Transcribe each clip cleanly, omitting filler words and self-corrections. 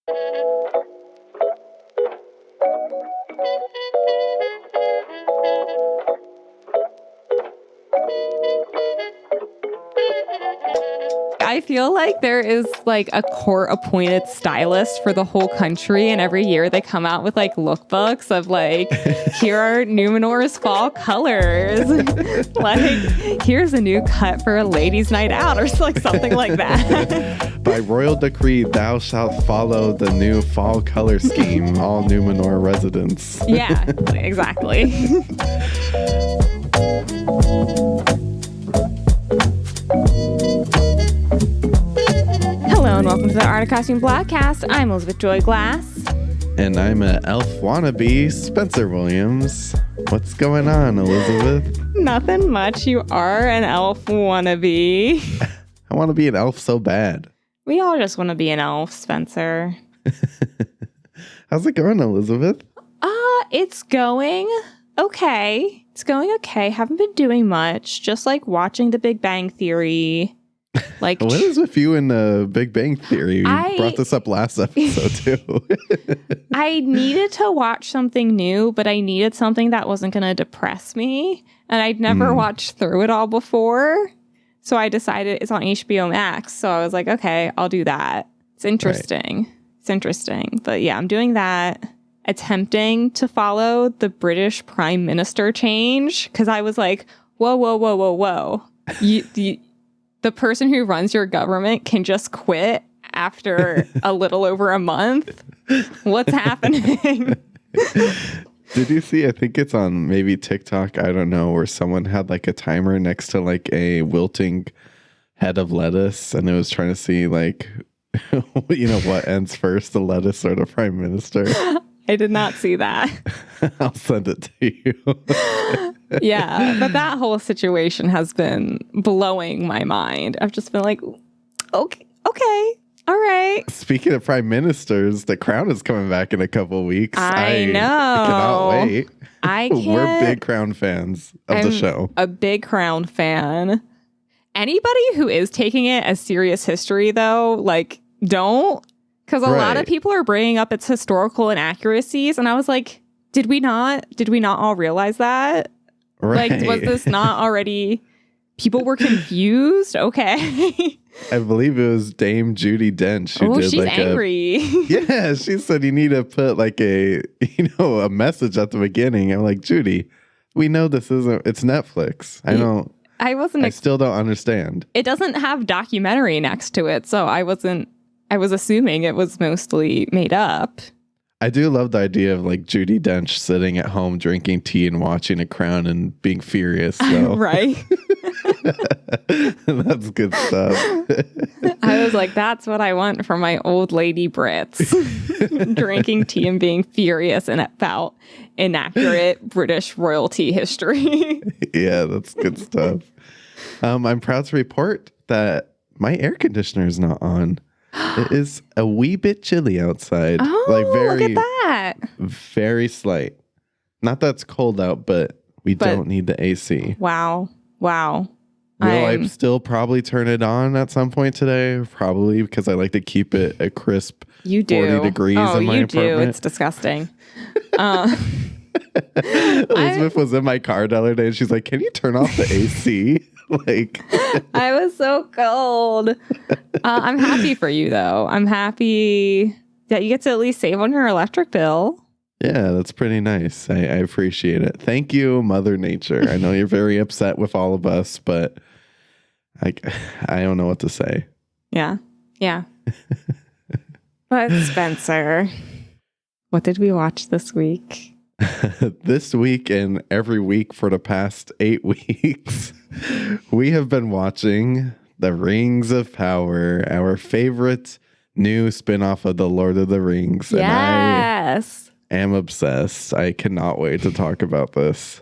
I feel like there is like a court-appointed stylist for the whole country, and every year they come out with like lookbooks of like, here are Numenor's fall colors. Like, here's a new cut for a ladies' night out, or like something like that. By royal decree, thou shalt follow the new fall color scheme, all Numenor residents. Yeah, exactly. Hello and welcome to the Art of Costume Blogcast. I'm Elizabeth Joy Glass. And I'm an elf wannabe, Spencer Williams. What's going on, Elizabeth? Nothing much. You are an elf wannabe. I want to be an elf so bad. We all just want to be an elf, Spencer. How's it going, Elizabeth? It's going okay. It's going okay. Haven't been doing much. Just like watching The Big Bang Theory. Like, what is with you and the Big Bang Theory? You brought this up last episode too. I needed to watch something new, but I needed something that wasn't going to depress me. And I'd never watched through it all before. So I decided it's on HBO Max. So I was like, okay, I'll do that. It's interesting. Right. It's interesting. But yeah, I'm doing that. Attempting to follow the British Prime Minister change. Because I was like, whoa. The person who runs your government can just quit after a little over a month. What's happening? Did you see, I think it's on maybe TikTok, I don't know, where someone had like a timer next to like a wilting head of lettuce, and it was trying to see like, what ends first, the lettuce or the prime minister? I did not see that. I'll send it to you. Yeah, but that whole situation has been blowing my mind. I've just been like, okay, all right. Speaking of prime ministers, The Crown is coming back in a couple of weeks. I know. I cannot wait. We're big Crown fans of the show. A big Crown fan. Anybody who is taking it as serious history, though, like, don't. Because a lot of people are bringing up its historical inaccuracies. And I was like, did we not all realize that? Right. Like, was this not already... People were confused? Okay. I believe it was Dame Judi Dench who did she's like angry. Yeah, she said you need to put like a message at the beginning. I'm like, Judy, we know this isn't, it's Netflix. I still don't understand. It doesn't have documentary next to it, so I was assuming it was mostly made up. I do love the idea of like Judi Dench sitting at home drinking tea and watching a Crown and being furious. So. Right. That's good stuff. I was like, that's what I want for my old lady Brits. Drinking tea and being furious and about inaccurate British royalty history. Yeah, that's good stuff. I'm proud to report that my air conditioner is not on. It is a wee bit chilly outside. Oh, look at that. Very slight. Not that it's cold out, but we don't need the AC. Wow. Will I still probably turn it on at some point today? Probably, because I like to keep it a crisp 40 degrees in my apartment. Do. It's disgusting. Elizabeth was in my car the other day and she's like, can you turn off the AC? Like, I was so cold. I'm happy for you, though. I'm happy that you get to at least save on your electric bill. Yeah, that's pretty nice. I appreciate it. Thank you, Mother Nature. I know you're very upset with all of us, but I don't know what to say. Yeah. But Spencer, what did we watch this week? This week and every week for the past 8 weeks, we have been watching The Rings of Power, our favorite new spinoff of The Lord of the Rings. Yes. And I am obsessed. I cannot wait to talk about this.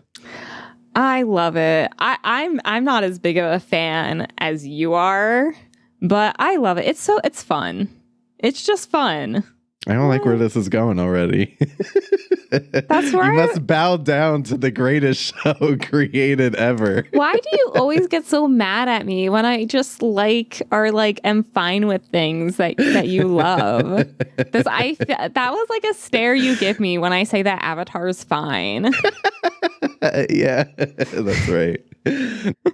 I love it. I'm not as big of a fan as you are, but I love it. It's fun. It's just fun. I don't like where this is going already. That's where you must bow down to the greatest show created ever. Why do you always get so mad at me when I just am fine with things that you love? That was like a stare you give me when I say that Avatar's fine. Yeah, that's right.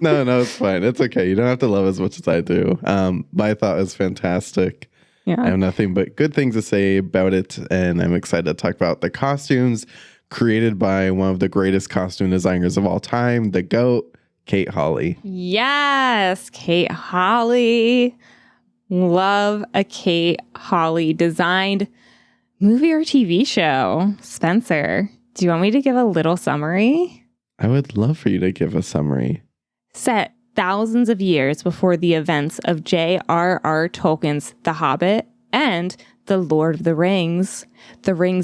No, it's fine. It's okay. You don't have to love as much as I do. But I thought it was fantastic. Yeah. I have nothing but good things to say about it, and I'm excited to talk about the costumes created by one of the greatest costume designers of all time, the GOAT, Kate Hawley. Yes, Kate Hawley. Love a Kate Hawley designed movie or TV show. Spencer, do you want me to give a little summary? I would love for you to give a summary. Set thousands of years before the events of J.R.R. Tolkien's The Hobbit and The Lord of the Rings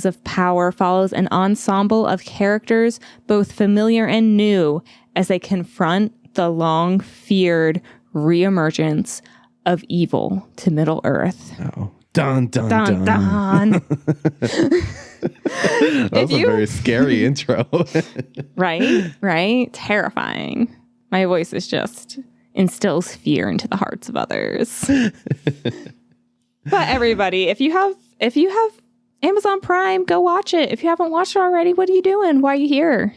of Power follows an ensemble of characters, both familiar and new, as they confront the long-feared reemergence of evil to Middle-earth. Oh. Dun, dun, dun. Dun. That was a very scary intro. Right? Terrifying. My voice is just instills fear into the hearts of others. But everybody, if you have Amazon Prime, go watch it. If you haven't watched it already, what are you doing? Why are you here?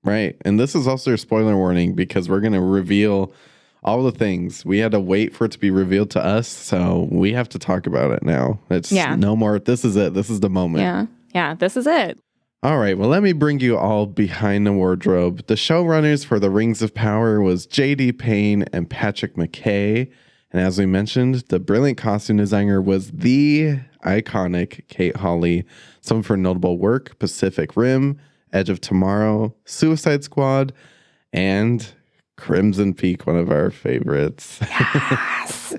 Right. And this is also a spoiler warning because we're going to reveal all the things. We had to wait for it to be revealed to us, so we have to talk about it now. It's no more. This is it. This is the moment. Yeah, this is it. All right, well, let me bring you all behind the wardrobe. The showrunners for The Rings of Power was J.D. Payne and Patrick McKay. And as we mentioned, the brilliant costume designer was the iconic Kate Hawley. Some of her notable work, Pacific Rim, Edge of Tomorrow, Suicide Squad, and Crimson Peak, one of our favorites. Yes.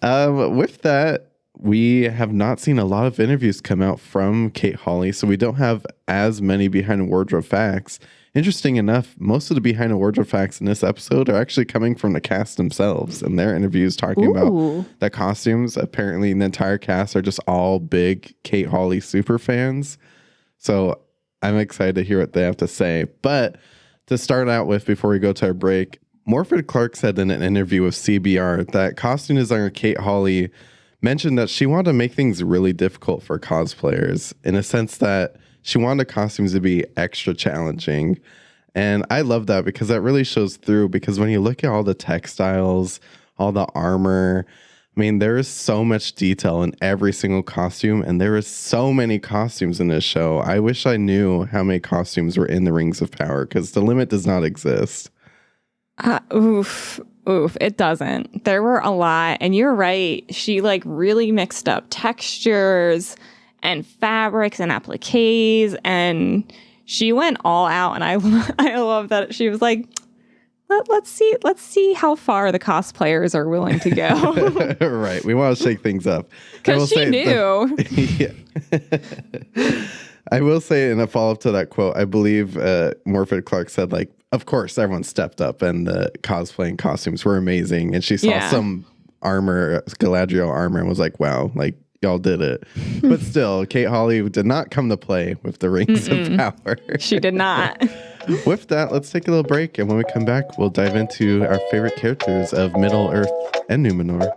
With that, we have not seen a lot of interviews come out from Kate Hawley, so we don't have as many behind the wardrobe facts. Interesting enough, most of the behind the wardrobe facts in this episode are actually coming from the cast themselves and their interviews talking about the costumes. Apparently, the entire cast are just all big Kate Hawley super fans. So I'm excited to hear what they have to say. But to start out with, before we go to our break, Morfydd Clark said in an interview with CBR that costume designer Kate Hawley mentioned that she wanted to make things really difficult for cosplayers in a sense that she wanted the costumes to be extra challenging. And I love that because that really shows through, because when you look at all the textiles, all the armor, I mean, there is so much detail in every single costume, and there is so many costumes in this show. I wish I knew how many costumes were in the Rings of Power, because the limit does not exist. It doesn't. There were a lot, and you're right. She really mixed up textures and fabrics and appliques, and she went all out. And I love that she was like, let's see how far the cosplayers are willing to go. Right. We want to shake things up. Because she knew. I will say in a follow-up to that quote, I believe Morfydd Clark said, of course, everyone stepped up and the cosplaying costumes were amazing. And she saw some armor, Galadriel armor, and was like, wow, y'all did it. But still, Kate Hawley did not come to play with the Rings of Power. She did not. With that, let's take a little break. And when we come back, we'll dive into our favorite characters of Middle-earth and Numenor.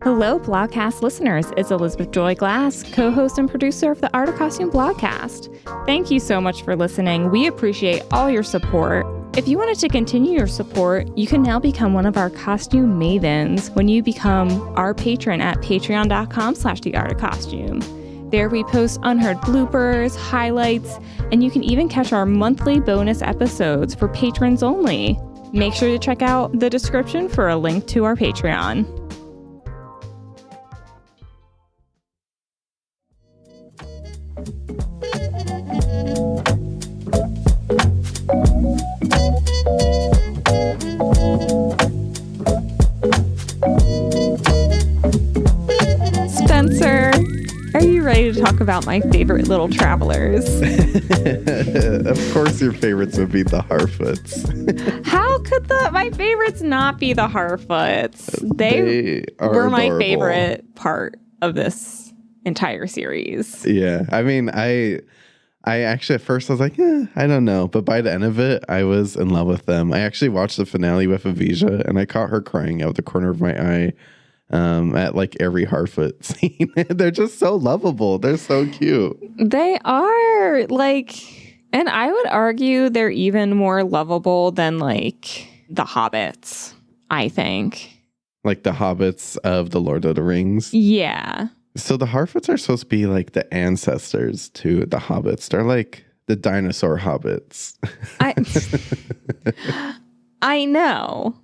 Hello, Blogcast listeners. It's Elizabeth Joy Glass, co-host and producer of the Art of Costume Blogcast. Thank you so much for listening. We appreciate all your support. If you wanted to continue your support, you can now become one of our costume mavens when you become our patron at patreon.com/theartofcostume. There we post unheard bloopers, highlights, and you can even catch our monthly bonus episodes for patrons only. Make sure to check out the description for a link to our Patreon. Spencer, are you ready ready to talk about my favorite little travelers. Of course your favorites would be the Harfoots. How could my favorites not be the Harfoots? They were adorable. my favorite part of this entire series. Yeah. I mean, I actually at first I was like, I don't know. But by the end of it, I was in love with them. I actually watched the finale with Avisha and I caught her crying out the corner of my eye at like every Harfoot scene. They're just so lovable. They're so cute. They are and I would argue they're even more lovable than like the Hobbits, I think. Like the Hobbits of the Lord of the Rings. Yeah. So the Harfoots are supposed to be like the ancestors to the Hobbits. They're like the dinosaur Hobbits. I know,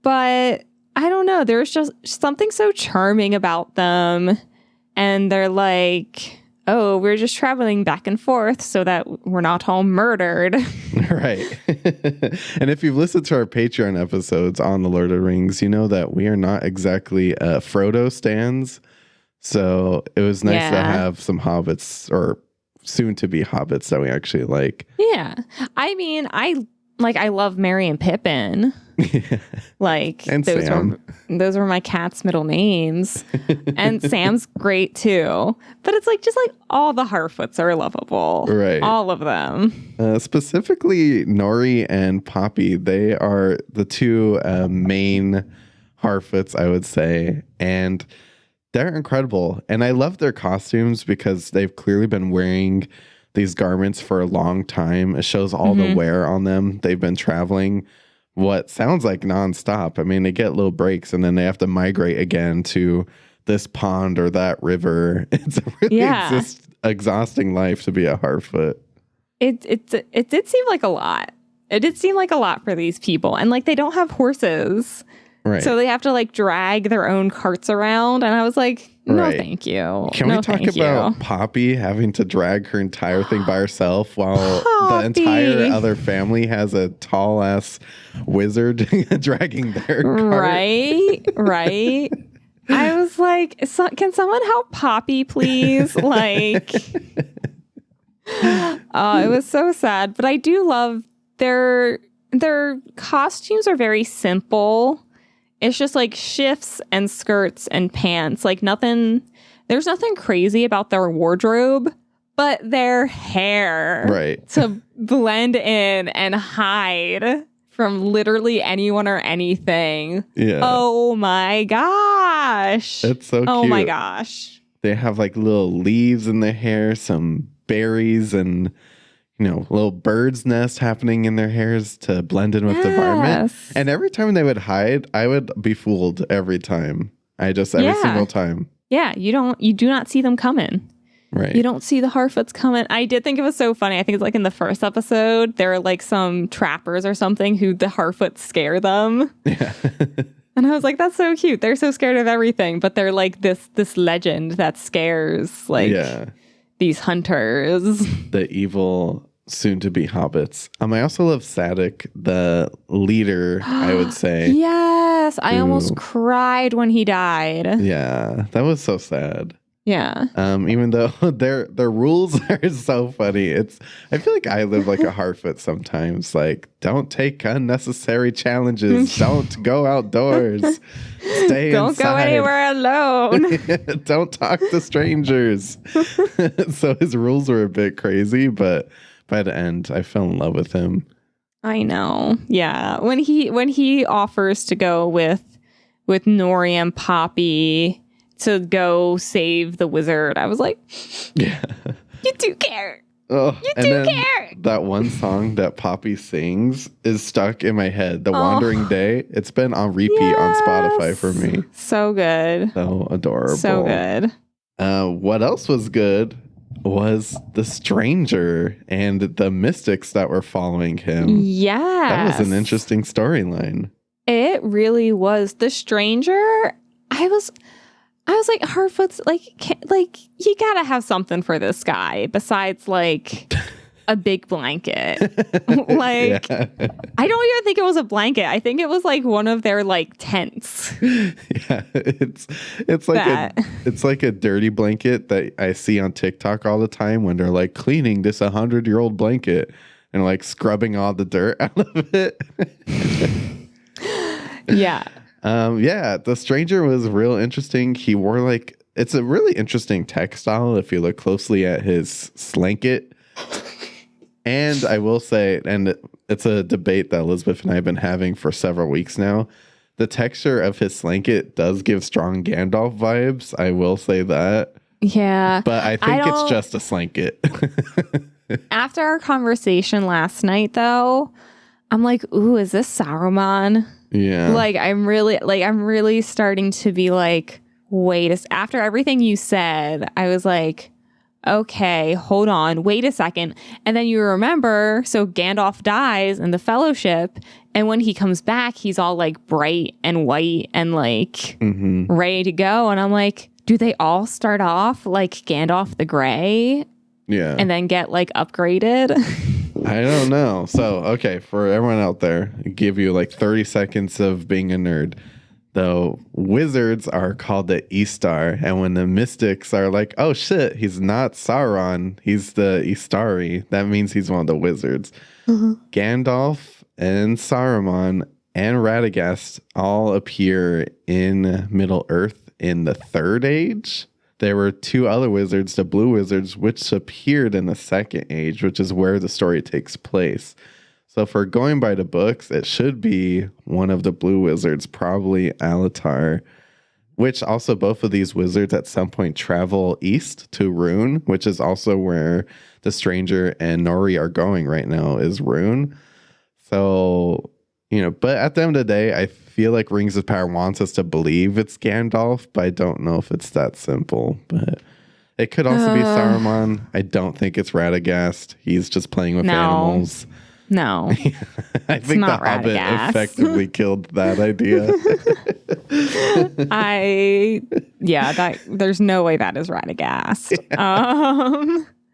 but I don't know. There's just something so charming about them. And they're like, oh, we're just traveling back and forth so that we're not all murdered. Right. And if you've listened to our Patreon episodes on the Lord of the Rings, you know that we are not exactly Frodo stans. So it was nice to have some hobbits or soon to be hobbits that we actually like. Yeah. I mean, I love Merry and Pippin. Like and those were my cat's middle names. And Sam's great too. But it's like just like all the Harfoots are lovable. Right. All of them. Specifically Nori and Poppy, they are the two main Harfoots, I would say. And they're incredible. And I love their costumes because they've clearly been wearing these garments for a long time. It shows all the wear on them. They've been traveling what sounds like nonstop. I mean, they get little breaks and then they have to migrate again to this pond or that river. It's a really exhausting life to be a Harfoot. It did seem like a lot. It did seem like a lot for these people. And like they don't have horses. Right. So they have to like drag their own carts around. And I was like, no, thank you. Can we talk about Poppy having to drag her entire thing by herself while the entire other family has a tall ass wizard dragging their cart? Right. I was like, can someone help Poppy, please? Like, it was so sad. But I do love their costumes are very simple. It's just like shifts and skirts and pants. Like there's nothing crazy about their wardrobe, but their hair. Right. To blend in and hide from literally anyone or anything. Yeah. Oh my gosh. It's so cute. Oh my gosh. They have like little leaves in their hair, some berries and little bird's nest happening in their hairs to blend in with the environment. And every time they would hide, I would be fooled every time. Every single time. Yeah, you do not see them coming. Right. You don't see the Harfoots coming. I did think it was so funny. I think it's like in the first episode, there are like some trappers or something who the Harfoots scare them. Yeah. And I was like, that's so cute. They're so scared of everything, but they're like this legend that scares these hunters. The evil soon-to-be hobbits. I also love Sadik, the leader, I would say. Yes, I almost cried when he died. Yeah, that was so sad. Yeah. Even though their rules are so funny. I feel like I live like a Harfoot sometimes. Like, don't take unnecessary challenges. Don't go outdoors. Stay don't inside. go anywhere alone. Don't talk to strangers. So his rules were a bit crazy, but by the end, I fell in love with him. I know. Yeah. When he offers to go with Nori and Poppy to go save the wizard, I was like, yeah, you do care. Oh, you do care. That one song that Poppy sings is stuck in my head. The Wandering Day. It's been on repeat on Spotify for me. So good. So adorable. So good. What else was good was the stranger and the mystics that were following him. Yeah. That was an interesting storyline. It really was. The stranger, I was like, Harfoot's like you gotta have something for this guy besides like a big blanket. Like, Yeah. I don't even think it was a blanket. I think it was like one of their like tents. Yeah, it's like a dirty blanket that I see on TikTok all the time when they're like cleaning this 100-year-old blanket and like scrubbing all the dirt out of it. Yeah. Yeah, the stranger was real interesting. He wore like, it's a really interesting textile if you look closely at his slanket. And I will say, and it's a debate that Elizabeth and I have been having for several weeks now, the texture of his slanket does give strong Gandalf vibes. I will say that. Yeah. But I think it's just a slanket. After our conversation last night, though, I'm like, ooh, is this Saruman? Yeah. Like, I'm really starting to be like, after everything you said, I was like, okay, hold on, wait a second. And then you remember, so Gandalf dies in the Fellowship, and when he comes back, he's all like bright and white and like ready to go. And I'm like, do they all start off like Gandalf the Grey? Yeah. And then get like upgraded? I don't know. So, okay, for everyone out there, I'll give you like 30 seconds of being a nerd. Though wizards are called the Istar, and when the mystics are like, oh shit, he's not Sauron, he's the Istari, that means he's one of the wizards. Gandalf and Saruman and Radagast all appear in Middle Earth in the Third Age. There were two other wizards, the Blue Wizards, which appeared in the Second Age, which is where the story takes place. So if we're going by the books, it should be one of the Blue Wizards, probably Alatar, which also both of these wizards at some point travel east to Rune, which is also where the Stranger and Nori are going right now, is Rune. So, but at the end of the day, I feel like Rings of Power wants us to believe it's Gandalf, but I don't know if it's that simple. But it could also be Saruman. I don't think it's Radagast. He's just playing with animals. No. I think the Hobbit effectively killed that idea. There's no way that is Radagast.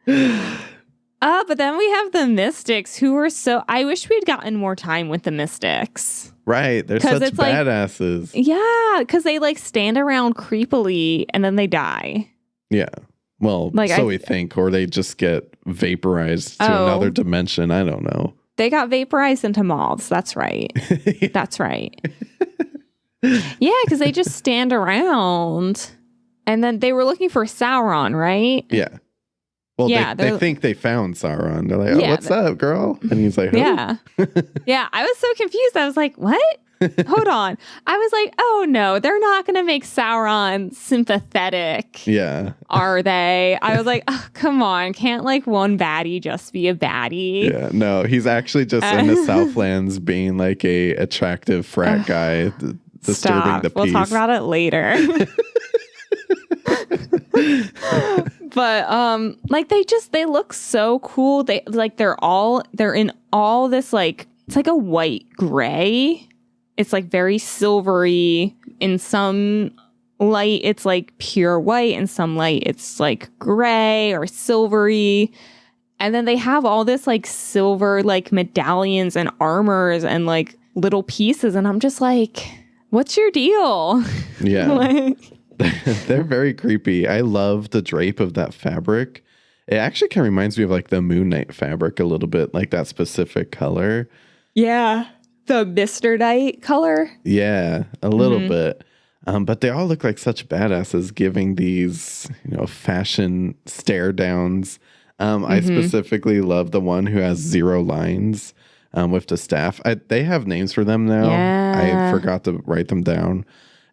Yeah. But then we have the Mystics, who are I wish we'd gotten more time with the Mystics. Right. They're such badasses. Yeah, because they like stand around creepily and then they die. Yeah. Well, we think, or they just get vaporized to another dimension. I don't know. They got vaporized into moths. That's right. Yeah. That's right. Yeah, because they just stand around. And then they were looking for Sauron, right? Yeah. Well, they think they found Sauron. They're like, what's up, girl? And he's like, yeah. Yeah, I was so confused. I was like, what? Hold on. I was like, oh no, they're not going to make Sauron sympathetic. Yeah. Are they? I was like, oh, come on. Can't like one baddie just be a baddie? Yeah, no, he's actually just in the Southlands being like a attractive frat guy disturbing the peace. We'll talk about it later. But like they look so cool. They're in all this like, it's like a white gray. It's like very silvery. In some light, it's like pure white. In some light, it's like gray or silvery. And then they have all this like silver like medallions and armors and like little pieces. And I'm just like, what's your deal? Yeah. Like, they're very creepy. I love the drape of that fabric. It actually kind of reminds me of like the Moon Knight fabric a little bit, like that specific color. Yeah. The Mr. Knight color? Yeah, a little bit. But they all look like such badasses giving these, fashion stare downs. I specifically love the one who has 0 lines with the staff. They have names for them now. Yeah. I forgot to write them down.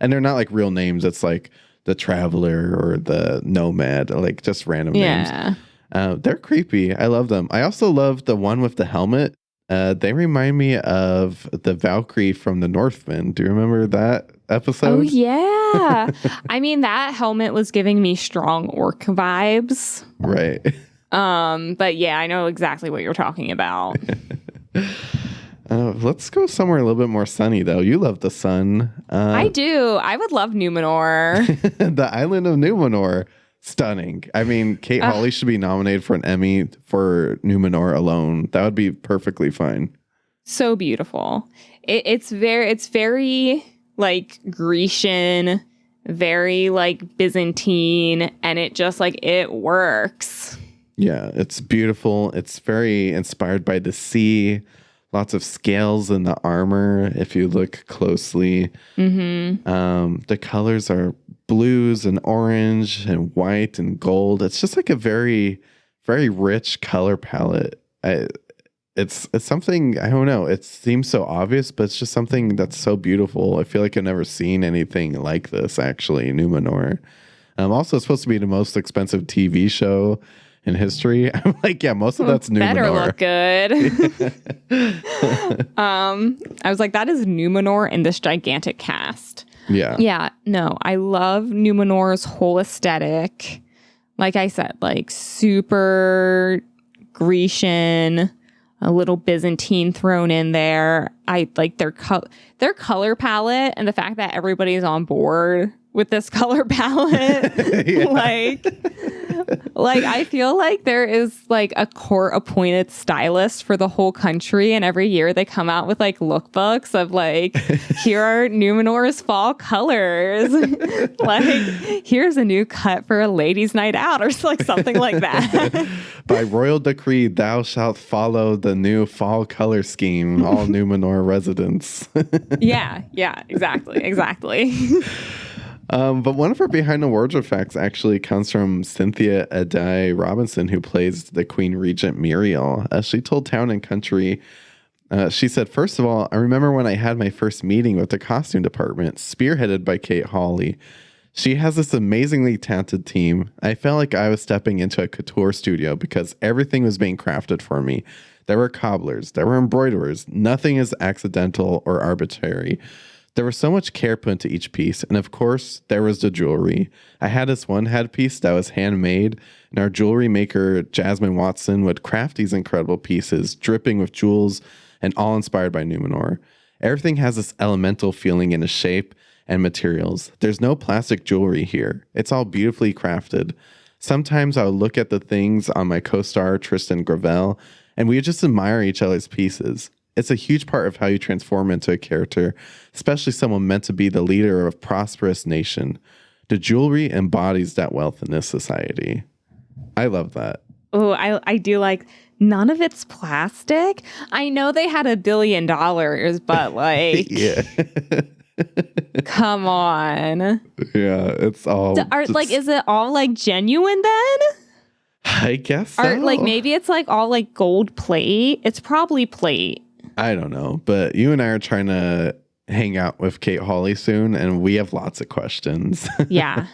And they're not like real names. It's like the Traveler or the Nomad, like just random names. They're creepy. I love them. I also love the one with the helmet. They remind me of the Valkyrie from the Northman. Do you remember that episode? Oh, yeah. I mean, that helmet was giving me strong orc vibes. Right. But yeah, I know exactly what you're talking about. Let's go somewhere a little bit more sunny, though. You love the sun. I do. I would love Numenor. The island of Numenor. stunning. I mean, Kate Hawley should be nominated for an Emmy for Numenor alone. That would be perfectly fine. So beautiful. It's very like Grecian, very like Byzantine, and it just like it works. Yeah, it's beautiful. It's very inspired by the sea. Lots of scales in the armor if you look closely. The colors are blues and orange and white and gold. It's just like a very, very rich color palette. It's something, I don't know, it seems so obvious, but it's just something that's so beautiful. I feel like I've never seen anything like this, actually, Numenor. Also, it's supposed to be the most expensive TV show in history. I'm like, yeah, most of that's Numenor. Better look good. I was like, that is Numenor in this gigantic cast. Yeah. Yeah, no, I love Numenor's whole aesthetic. Like I said, like super Grecian, a little Byzantine thrown in there. I like their color palette and the fact that everybody's on board with this color palette. Like I feel like there is like a court appointed stylist for the whole country, and every year they come out with like lookbooks of like, here are Numenor's fall colors. Like, here's a new cut for a ladies' night out, or like something like that. By royal decree, thou shalt follow the new fall color scheme, all Numenor residents. Yeah, exactly. But one of her behind the wardrobe facts actually comes from Cynthia Adai Robinson, who plays the Queen Regent Muriel. She told Town and Country, she said, first of all, I remember when I had my first meeting with the costume department, spearheaded by Kate Hawley. She has this amazingly talented team. I felt like I was stepping into a couture studio because everything was being crafted for me. There were cobblers, there were embroiderers. Nothing is accidental or arbitrary. There was so much care put into each piece, and of course, there was the jewelry. I had this one headpiece that was handmade, and our jewelry maker, Jasmine Watson, would craft these incredible pieces, dripping with jewels and all inspired by Numenor. Everything has this elemental feeling in the shape and materials. There's no plastic jewelry here. It's all beautifully crafted. Sometimes I would look at the things on my co-star, Tristan Gravel, and we would just admire each other's pieces. It's a huge part of how you transform into a character, especially someone meant to be the leader of a prosperous nation. The jewelry embodies that wealth in this society. I love that. Oh, I do like, none of it's plastic. I know they had $1 billion, but like, yeah. Come on. Yeah, it's all. Like, is it all like genuine then? I guess so. Like maybe it's like all like gold plate. It's probably plate. I don't know, but you and I are trying to hang out with Kate Hawley soon, and we have lots of questions. Yeah,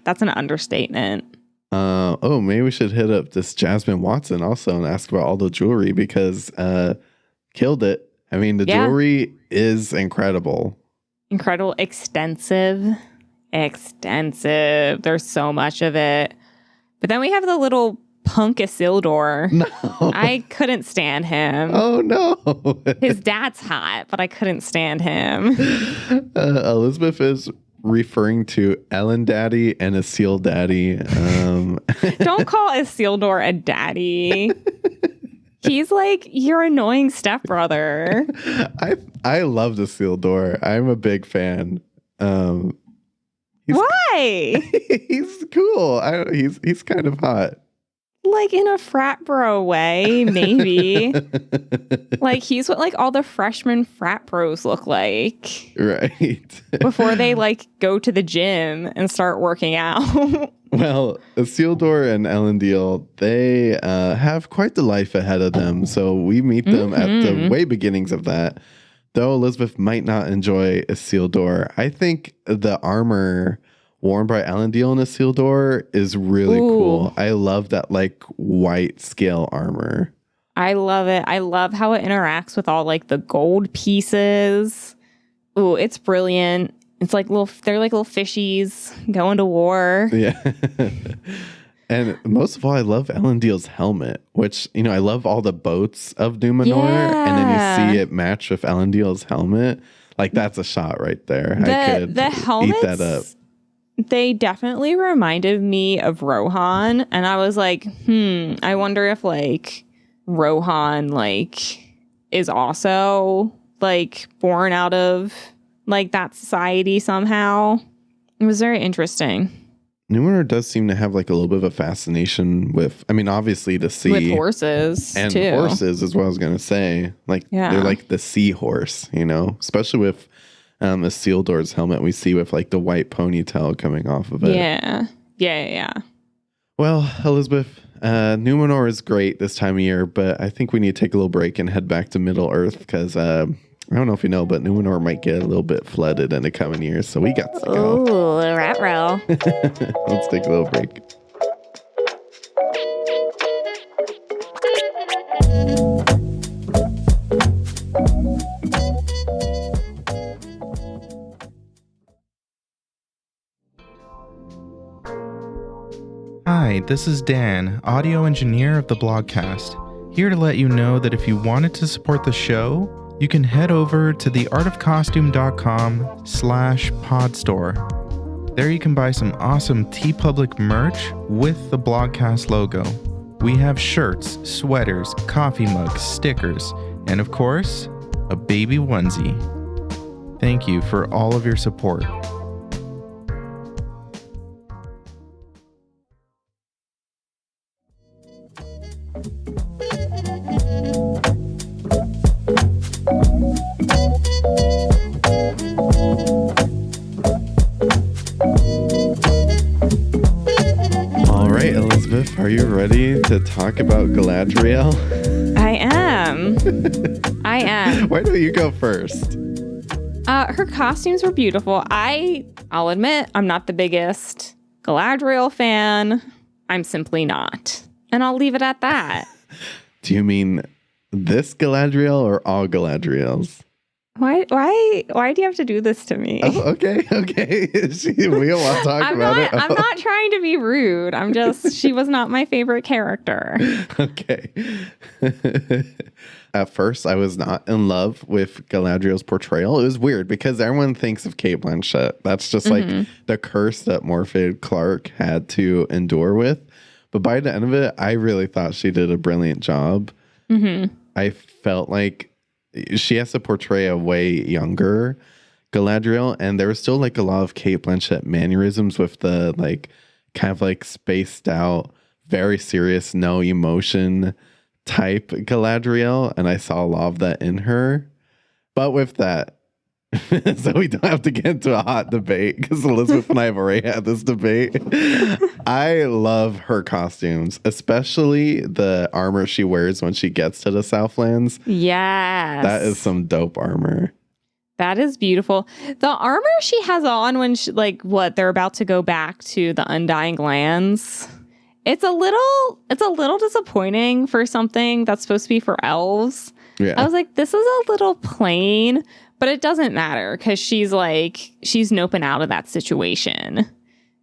that's an understatement. Maybe we should hit up this Jasmine Watson also and ask about all the jewelry because killed it. I mean, the jewelry is incredible. Incredible, extensive. There's so much of it. But then we have the little punk Isildur. No. I couldn't stand him. Oh, no. His dad's hot, but I couldn't stand him. Elizabeth is referring to Ellen Daddy and Isil Daddy. Don't call Isildur a daddy. He's like your annoying stepbrother. I love Isildur. I'm a big fan. Why? He's cool. He's kind of hot. Like in a frat bro way, maybe. Like he's what like all the freshman frat bros look like. Right. Before they like go to the gym and start working out. Well, Isildur and Elendil, they have quite the life ahead of them. So we meet them at the way beginnings of that. Though Elizabeth might not enjoy Isildur, I think the armor worn by Elendil and Isildur is really cool. I love that like white scale armor. I love it. I love how it interacts with all like the gold pieces. Ooh, it's brilliant. It's like they're like little fishies going to war. Yeah. And most of all, I love Elendil's helmet, which, you know, I love all the boats of Numenor. Yeah. And then you see it match with Elendil's helmet. Like that's a shot right there. I could the helmets, eat that up. they definitely reminded me of Rohan, and I was like, I wonder if like Rohan like is also like born out of like that society somehow. It was very interesting. Numenor does seem to have like a little bit of a fascination with, I mean, obviously the sea. With horses, and too. Horses is what I was going to say. Like, they're like the seahorse, you know, especially with Isildur's helmet we see with like the white ponytail coming off of it. Yeah. Well, Elizabeth, Numenor is great this time of year, but I think we need to take a little break and head back to Middle Earth because I don't know if you know, but Numenor might get a little bit flooded in the coming years, so we got to go. Ooh, rat row. Let's take a little break. Hi, this is Dan, audio engineer of the Blogcast, here to let you know that if you wanted to support the show, you can head over to theartofcostume.com/podstore. There you can buy some awesome TeePublic merch with the Blogcast logo. We have shirts, sweaters, coffee mugs, stickers, and of course, a baby onesie. Thank you for all of your support. Are you ready to talk about Galadriel? I am. Why don't you go first? Her costumes were beautiful. I'll admit, I'm not the biggest Galadriel fan. I'm simply not. And I'll leave it at that. Do you mean this Galadriel or all Galadriels? Why do you have to do this to me? Oh, okay. We don't want to talk about it. I'm not trying to be rude. She was not my favorite character. Okay. At first, I was not in love with Galadriel's portrayal. It was weird because everyone thinks of Cate Blanchett. That's just like the curse that Morfydd Clark had to endure with. But by the end of it, I really thought she did a brilliant job. I felt like she has to portray a way younger Galadriel, and there was still like a lot of Cate Blanchett mannerisms with the like kind of like spaced out, very serious, no emotion type Galadriel, and I saw a lot of that in her. But with that, so we don't have to get into a hot debate because Elizabeth and I have already had this debate. I love her costumes, especially the armor she wears when she gets to the Southlands. Yes. That is some dope armor. That is beautiful. The armor she has on when they're about to go back to the Undying Lands. It's a little disappointing for something that's supposed to be for elves. Yeah. I was like, this is a little plain. But it doesn't matter because she's noping out of that situation.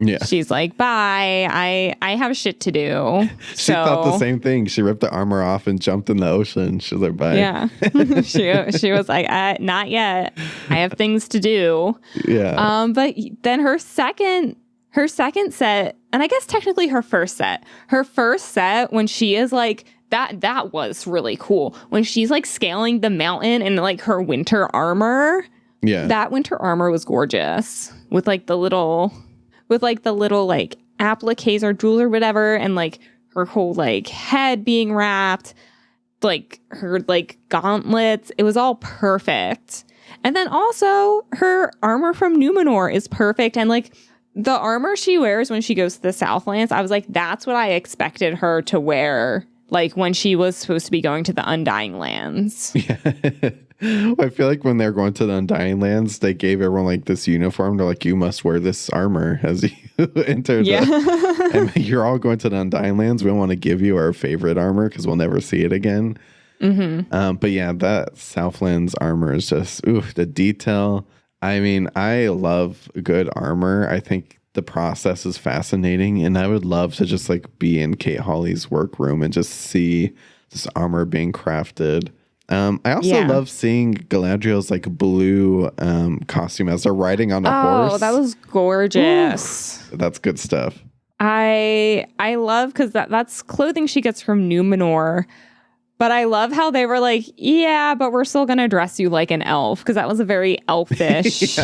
Yeah. She's like, bye. I have shit to do. She thought the same thing. She ripped the armor off and jumped in the ocean. She was like, bye. Yeah. she was like, not yet. I have things to do. Yeah. But then her second set, and I guess technically her first set when she is like, that was really cool. When she's like scaling the mountain in like her winter armor. Yeah. That winter armor was gorgeous. With the little like appliques or jewel or whatever, and like her whole like head being wrapped, like her like gauntlets. It was all perfect. And then also her armor from Numenor is perfect, and like the armor she wears when she goes to the Southlands, I was like, that's what I expected her to wear. Like when she was supposed to be going to the Undying Lands. Yeah. I feel like when they're going to the Undying Lands, they gave everyone like this uniform. They're like, you must wear this armor as you enter. And you're all going to the Undying Lands. We don't want to give you our favorite armor because we'll never see it again. But yeah, that Southlands armor is just, the detail. I mean, I love good armor. I think the process is fascinating, and I would love to just like be in Kate Hawley's workroom and just see this armor being crafted. I also Yeah. love seeing Galadriel's like blue costume as they're riding on a horse. Oh, that was gorgeous. That's good stuff. I love because that's clothing she gets from Numenor. But I love how they were like, yeah, but we're still going to dress you like an elf, because that was a very elfish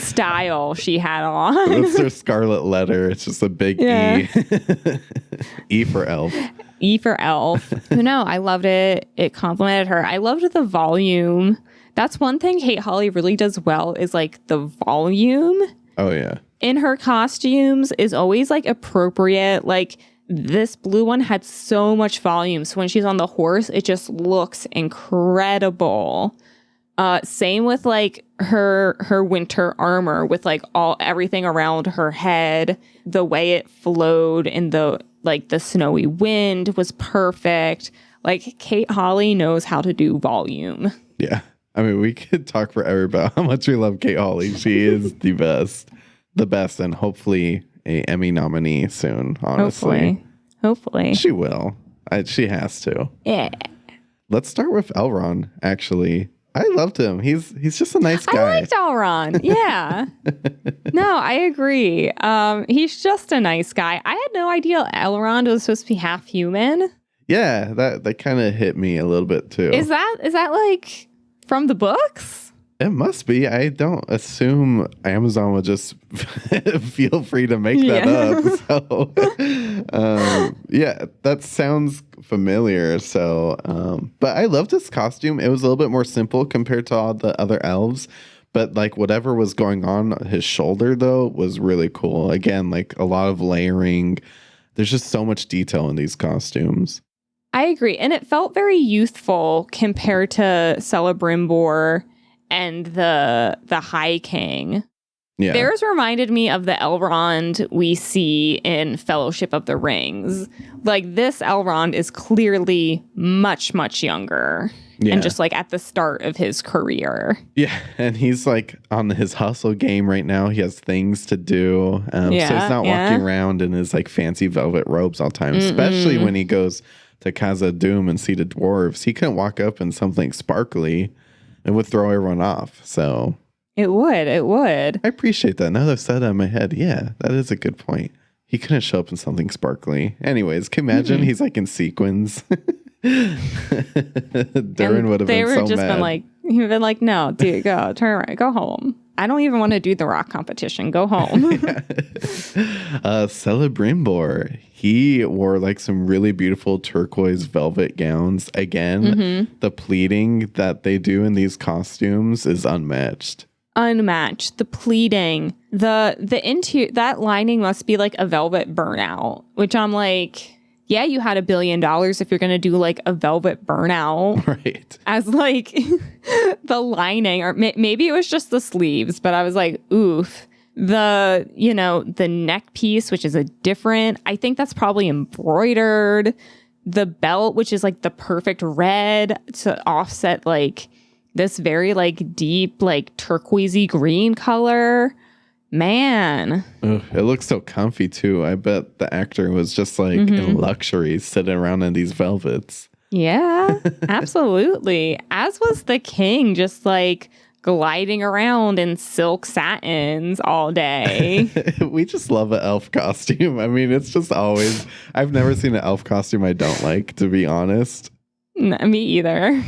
style she had on. That's their scarlet letter. It's just a big E. E for elf. E for elf. No, I loved it. It complimented her. I loved the volume. That's one thing Kate Hawley really does well, is like the volume Oh, yeah. in her costumes is always like appropriate. Like, this blue one had so much volume. So when she's on the horse, it just looks incredible. Same with like her winter armor with like everything around her head. The way it flowed in the snowy wind was perfect. Like, Kate Hawley knows how to do volume. Yeah. I mean, we could talk forever about how much we love Kate Hawley. She is the best. The best, and hopefully a Emmy nominee soon, honestly. Hopefully. She will. She has to. Yeah. Let's start with Elrond, actually. I loved him. He's just a nice guy. I liked Elrond. Yeah. No, I agree. He's just a nice guy. I had no idea Elrond was supposed to be half human. Yeah, that kind of hit me a little bit too. Is that like from the books? It must be. I don't assume Amazon would just feel free to make that up. So, yeah, that sounds familiar. So, but I loved his costume. It was a little bit more simple compared to all the other elves. But like whatever was going on his shoulder, though, was really cool. Again, like a lot of layering. There's just so much detail in these costumes. I agree. And it felt very youthful compared to Celebrimbor and the High King. Yeah. Theirs reminded me of the Elrond we see in Fellowship of the Rings. Like, this Elrond is clearly much, much younger. Yeah. And just like at the start of his career. Yeah, and he's like on his hustle game right now. He has things to do. So he's not walking around in his like fancy velvet robes all the time, especially when he goes to Khazad-dûm and see the dwarves. He couldn't walk up in something sparkly. It would throw everyone off. So It would. I appreciate that. Now that I've said that in my head, yeah, that is a good point. He couldn't show up in something sparkly. Anyways, can you imagine he's like in sequins? Durin would have been so mad. They would just been like, he would have been like, no, dude, go, turn around, go home. I don't even want to do the rock competition. Go home. Celebrimbor, he wore like some really beautiful turquoise velvet gowns. Again, the pleating that they do in these costumes is unmatched. Unmatched. The pleating, the interior, that lining must be like a velvet burnout, which I'm like, yeah, you had $1 billion if you're going to do like a velvet burnout. Right. As like the lining, or maybe it was just the sleeves, but I was like, oof. The neck piece, which is I think that's probably embroidered. The belt, which is like the perfect red to offset like this very like deep, like turquoisey green color. Man. Ugh, it looks so comfy too. I bet the actor was just like in luxury sitting around in these velvets. Yeah, absolutely. As was the king, just like gliding around in silk satins all day. We just love an elf costume. I mean, it's just always, I've never seen an elf costume I don't like, to be honest. Me either.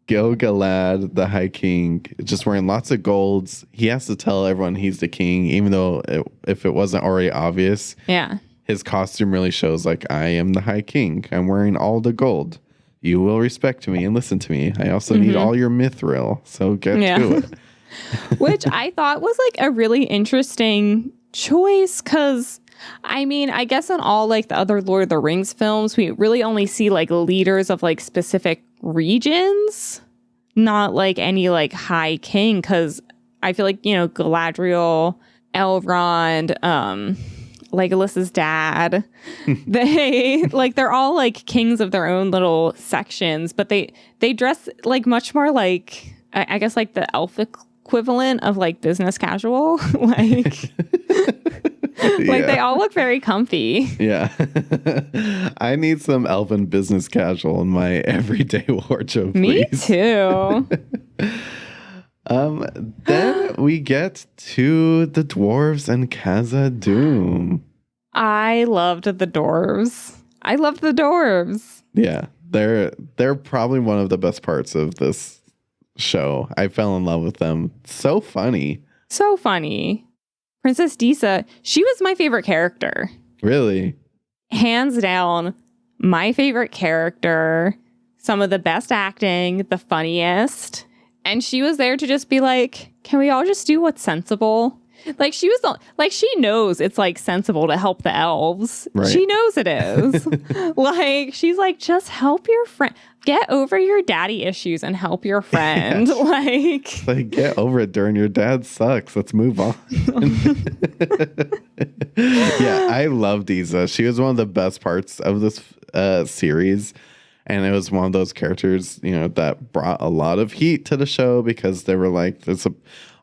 Gil-galad, the High King, just wearing lots of golds. He has to tell everyone he's the king, even though if it wasn't already obvious. Yeah. His costume really shows like, I am the High King. I'm wearing all the gold. You will respect me and listen to me. I also need all your mithril, so get to it. Which I thought was like a really interesting choice, because I mean, I guess in all like the other Lord of the Rings films, we really only see like leaders of like specific regions, not like any like High King, because I feel like, Galadriel, Elrond, Legolas's dad, they're all like kings of their own little sections, but they dress like much more like, I guess like the elf equivalent of like business casual. Like Like they all look very comfy. Yeah. I need some elven business casual in my everyday wardrobe, Me please. too. Then we get to the dwarves and Khazad-dûm. I loved the dwarves. I loved the dwarves. Yeah, they're probably one of the best parts of this show. I fell in love with them. So funny. So funny. Princess Disa, she was my favorite character. Really? Hands down, my favorite character. Some of the best acting, the funniest. And she was there to just be like, can we all just do what's sensible? Like she knows it's like sensible to help the elves. Right. She knows it is. Like she's like, just help your friend. Get over your daddy issues and help your friend. Yeah. Like get over it, Durin. Your dad sucks. Let's move on. Yeah, I love Disa. She was one of the best parts of this series. And it was one of those characters, that brought a lot of heat to the show because they were like,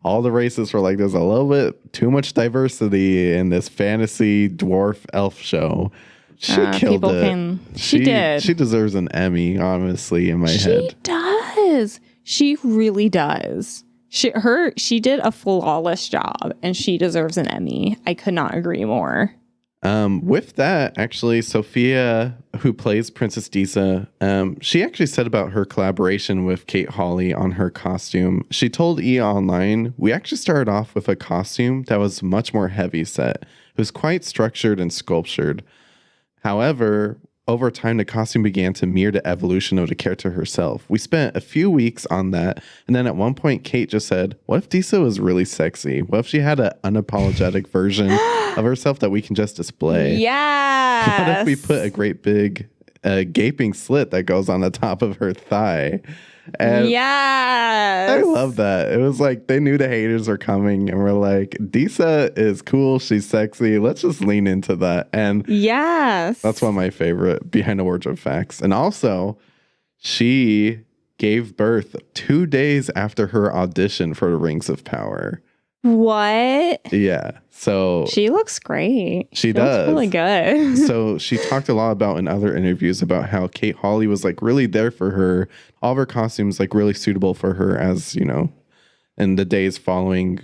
all the races were like, there's a little bit too much diversity in this fantasy dwarf elf show. She killed it. She did. She deserves an Emmy, honestly, in my head. She does. She really does. She did a flawless job and she deserves an Emmy. I could not agree more. With that, actually, Sophia, who plays Princess Disa, she actually said about her collaboration with Kate Hawley on her costume. She told E! Online, we actually started off with a costume that was much more heavy set. It was quite structured and sculptured. However, over time, the costume began to mirror the evolution of the character herself. We spent a few weeks on that, and then at one point, Kate just said, what if Disa was really sexy? What if she had an unapologetic version of herself that we can just display? Yes. What if we put a great big gaping slit that goes on the top of her thigh? And yes. I love that. It was like they knew the haters were coming and we're like, Disa is cool. She's sexy. Let's just lean into that. And yes, that's one of my favorite behind the wardrobe facts. And also, she gave birth 2 days after her audition for the Rings of Power. What? Yeah. So she looks great. She does. Looks really good. So she talked a lot about in other interviews about how Kate Hawley was like really there for her. All of her costumes like really suitable for her as, in the days following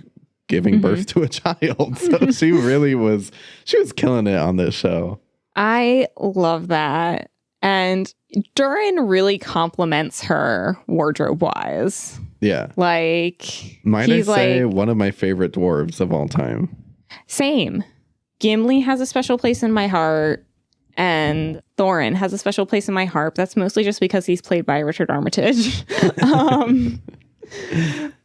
giving birth to a child. So she was killing it on this show. I love that. And Durin really compliments her wardrobe wise. Yeah. Like, might I say one of my favorite dwarves of all time. Same. Gimli has a special place in my heart, and Thorin has a special place in my heart. That's mostly just because he's played by Richard Armitage.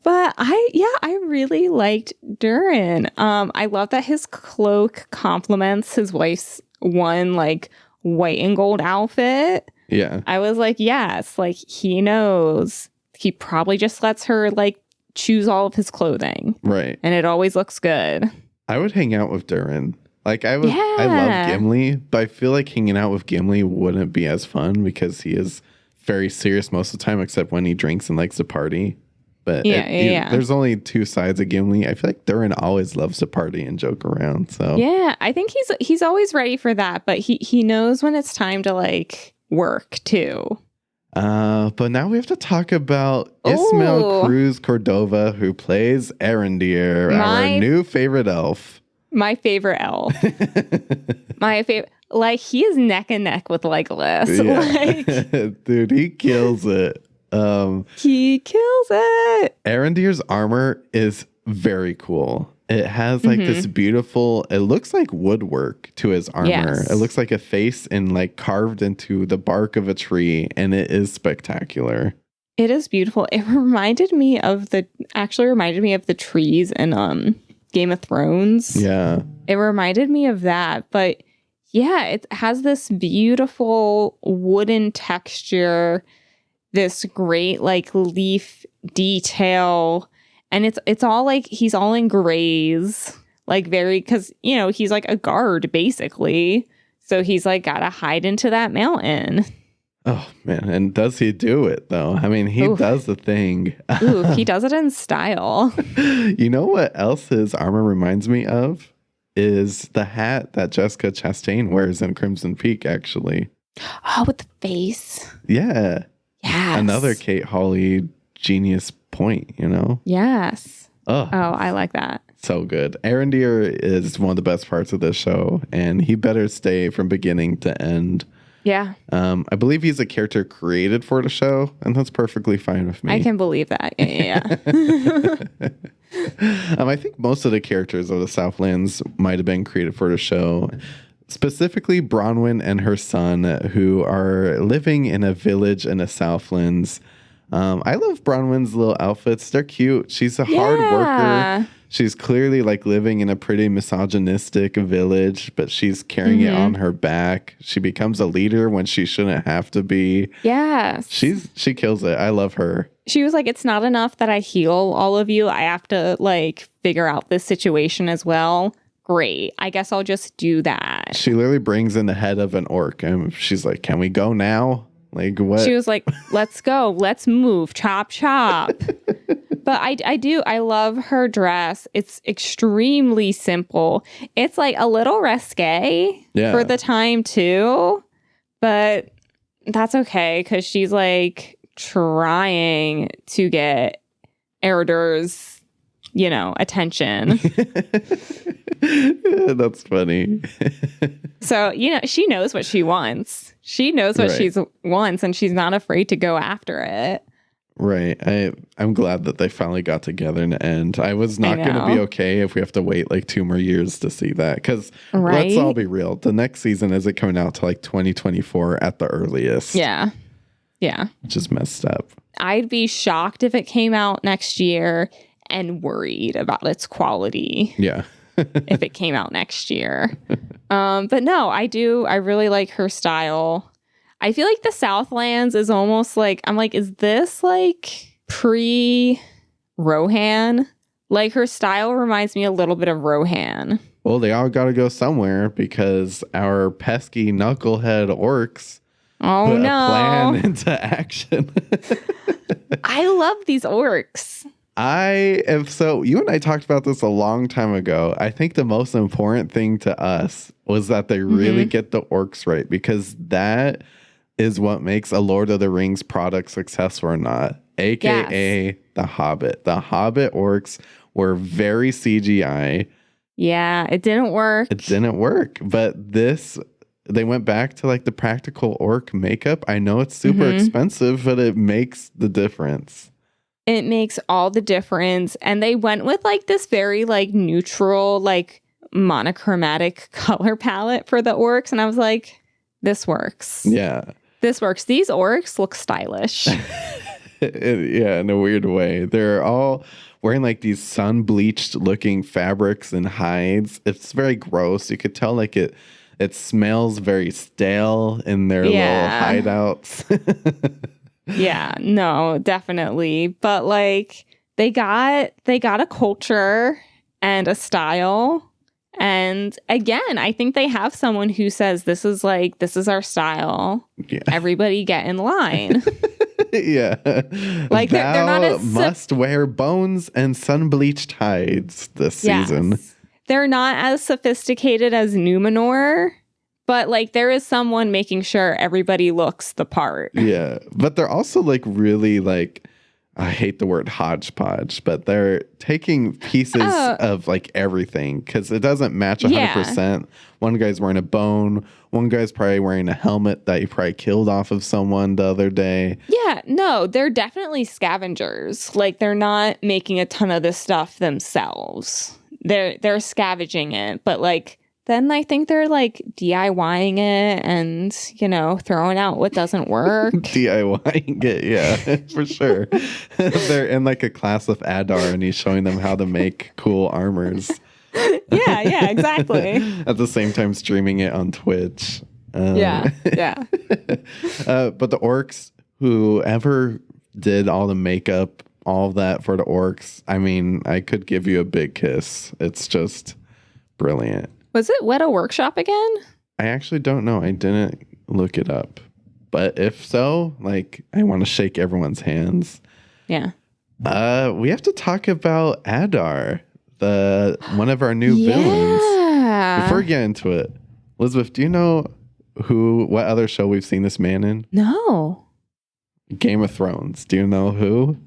But I really liked Durin. I love that his cloak complements his wife's one like white and gold outfit. Yeah. I was like, yes, like he knows. He probably just lets her like choose all of his clothing. Right. And it always looks good. I would hang out with Durin. Like I love Gimli, but I feel like hanging out with Gimli wouldn't be as fun because he is very serious most of the time, except when he drinks and likes to party. But there's only two sides of Gimli. I feel like Durin always loves to party and joke around. So yeah, I think he's always ready for that, but he knows when it's time to like work too. But now we have to talk about Ismael Cruz Cordova, who plays Arendir, our new favorite elf. My favorite elf. My favorite. Like, he is neck and neck with Legolas. Yeah. Like, dude, he kills it. He kills it. Arendir's armor is very cool. It has like this beautiful, it looks like woodwork to his armor. Yes. It looks like a face and like carved into the bark of a tree, and it is spectacular. It is beautiful. It reminded me of the trees in Game of Thrones. Yeah. It reminded me of that, but yeah, it has this beautiful wooden texture, this great like leaf detail. And it's all like he's all in grays, like very, because, he's like a guard basically. So he's like got to hide into that mountain. Oh, man. And does he do it, though? I mean, he does the thing. Ooh, he does it in style. You know what else his armor reminds me of? is the hat that Jessica Chastain wears in Crimson Peak, actually. Oh, with the face. Yeah. Yes. Another Kate Hawley genius point, you know? Yes. Oh, I like that. so good. Arondir is one of the best parts of this show, and he better stay from beginning to end. Yeah. I believe he's a character created for the show, and that's perfectly fine with me. I can believe that. Yeah. I think most of the characters of the Southlands might have been created for the show. Specifically, Bronwyn and her son, who are living in a village in the Southlands. I love Bronwyn's little outfits. They're cute. She's a hard worker. She's clearly like living in a pretty misogynistic village, but she's carrying it on her back. She becomes a leader when she shouldn't have to be. Yes. She kills it. I love her. She was like, it's not enough that I heal all of you. I have to like figure out this situation as well. Great. I guess I'll just do that. She literally brings in the head of an orc and she's like, can we go now? Like what? She was like, let's go. Let's move. Chop, chop. But I love her dress. It's extremely simple. It's like a little risque for the time too. But that's okay because she's like trying to get Eridir's, attention. Yeah, that's funny. So, she knows what she wants. She knows what she wants, and she's not afraid to go after it. Right. I'm glad that they finally got together in the end. I was not going to be okay if we have to wait like 2 more years to see that. Because let's all be real. The next season isn't coming out to like 2024 at the earliest. Yeah. Yeah. Which is messed up. I'd be shocked if it came out next year and worried about its quality. Yeah. If it came out next year. But no, I really like her style. I feel like the Southlands is almost like, I'm like, is this like pre-Rohan? Like her style reminds me a little bit of Rohan. Well, they all got to go somewhere because our pesky knucklehead orcs put a plan into action. I love these orcs. You and I talked about this a long time ago. I think the most important thing to us was that they really get the orcs right, because that is what makes a Lord of the Rings product successful or not, aka The Hobbit. The Hobbit orcs were very CGI. Yeah, it didn't work. But they went back to like the practical orc makeup. I know it's super expensive, but it makes the difference. It makes all the difference. And they went with like this very like neutral, like monochromatic color palette for the orcs. And I was like, this works. Yeah. This works. These orcs look stylish. Yeah, in a weird way. They're all wearing like these sun-bleached looking fabrics and hides. It's very gross. You could tell like it smells very stale in their little hideouts. Yeah, no, definitely. But like they got a culture and a style. And again, I think they have someone who says, this is our style. Yeah. Everybody get in line. Yeah. Like they're not as must wear bones and sun-bleached hides this season. They're not as sophisticated as Numenor, but like there is someone making sure everybody looks the part. Yeah. But they're also like really like, I hate the word hodgepodge, but they're taking pieces of like everything because it doesn't match 100%. Yeah. One guy's wearing a bone. One guy's probably wearing a helmet that he probably killed off of someone the other day. Yeah, no, they're definitely scavengers. Like they're not making a ton of this stuff themselves. They're scavenging it, but like then I think they're like DIYing it and, throwing out what doesn't work. DIYing it, yeah, for sure. They're in like a class of Adar and he's showing them how to make cool armors. Yeah, exactly. At the same time streaming it on Twitch. Yeah. But the orcs, whoever did all the makeup, all of that for the orcs, I mean, I could give you a big kiss. It's just brilliant. Was it Weta Workshop again? I actually don't know. I didn't look it up. But if so, like, I want to shake everyone's hands. Yeah. We have to talk about Adar, one of our new villains. Yeah. Before we get into it, Elizabeth, do you know what other show we've seen this man in? No. Game of Thrones. Do you know who?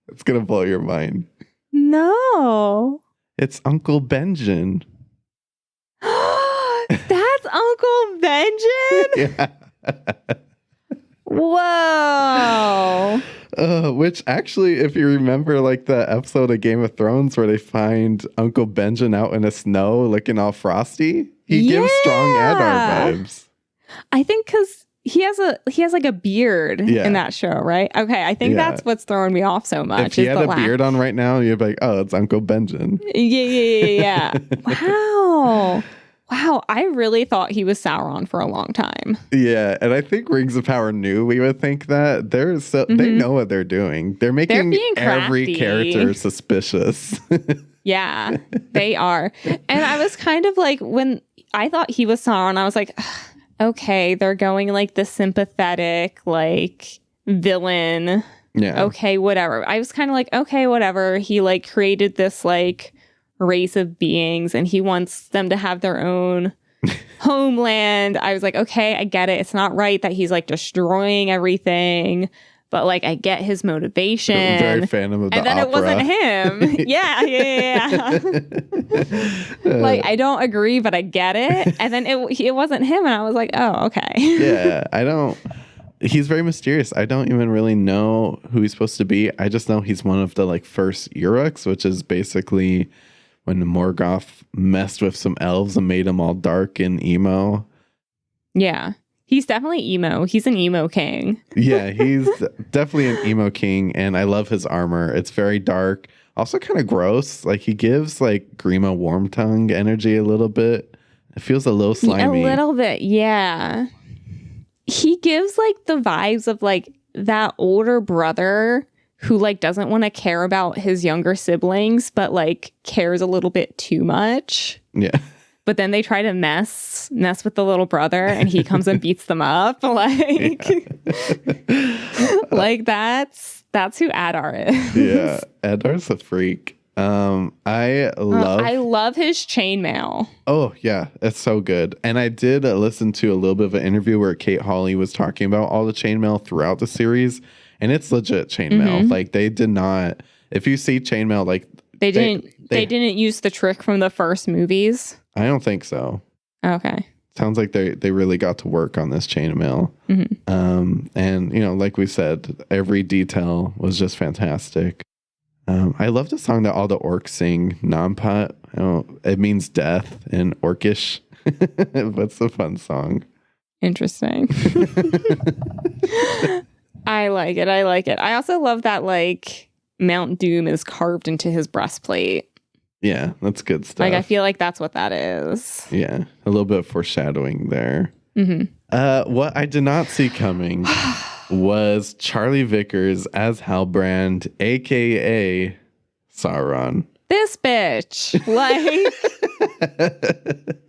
It's going to blow your mind. No. It's Uncle Benjen. That's Uncle Benjen? Yeah. Whoa. Which actually, if you remember, like the episode of Game of Thrones where they find Uncle Benjen out in the snow looking all frosty, he gives strong Adar vibes. I think because he has like a beard in that show, right? Okay, I think that's what's throwing me off so much. If he had a beard on right now, you'd be like, oh, it's Uncle Benjen. Yeah. Wow, I really thought he was Sauron for a long time. Yeah, and I think Rings of Power knew we would think that. They know what they're doing. They're making every character suspicious. Yeah, they are. And I was kind of like, when I thought he was Sauron, I was like, okay, they're going like the sympathetic, like villain. Yeah. Okay, whatever. I was kind of like, okay, whatever. He like created this like race of beings and he wants them to have their own homeland. I was like, okay, I get it. It's not right that he's like destroying everything, but like I get his motivation. Very Phantom of the Opera. And then it wasn't him. Yeah. Like I don't agree, but I get it. And then it wasn't him, and I was like, oh, okay. Yeah, he's very mysterious. I don't even really know who he's supposed to be. I just know he's one of the like first Uruks, which is basically when Morgoth messed with some elves and made them all dark and emo. Yeah. He's definitely emo. He's an emo king. Yeah, he's definitely an emo king, and I love his armor. It's very dark. Also kind of gross. Like he gives like Grima Wormtongue energy a little bit. It feels a little slimy. A little bit, yeah. He gives like the vibes of like that older brother who like doesn't want to care about his younger siblings, but like cares a little bit too much. Yeah. But then they try to mess with the little brother and he comes and beats them up. Like, like that's who Adar is. Yeah. Adar's a freak. I love his chainmail. Oh yeah, it's so good. And I did listen to a little bit of an interview where Kate Hawley was talking about all the chainmail throughout the series, and it's legit chainmail. Mm-hmm. Like they did not. If you see chainmail, like they didn't use the trick from the first movies. I don't think so. Okay. Sounds like they really got to work on this chainmail. Mm-hmm. And you know, like we said, every detail was just fantastic. I love the song that all the orcs sing, Nampat. It means death in Orcish. What's a fun song? Interesting. I like it. I also love that like Mount Doom is carved into his breastplate. Yeah, that's good stuff. Like I feel like that's what that is. Yeah, a little bit of foreshadowing there. Mm-hmm. What I did not see coming was Charlie Vickers as Halbrand, aka Sauron. This bitch. Like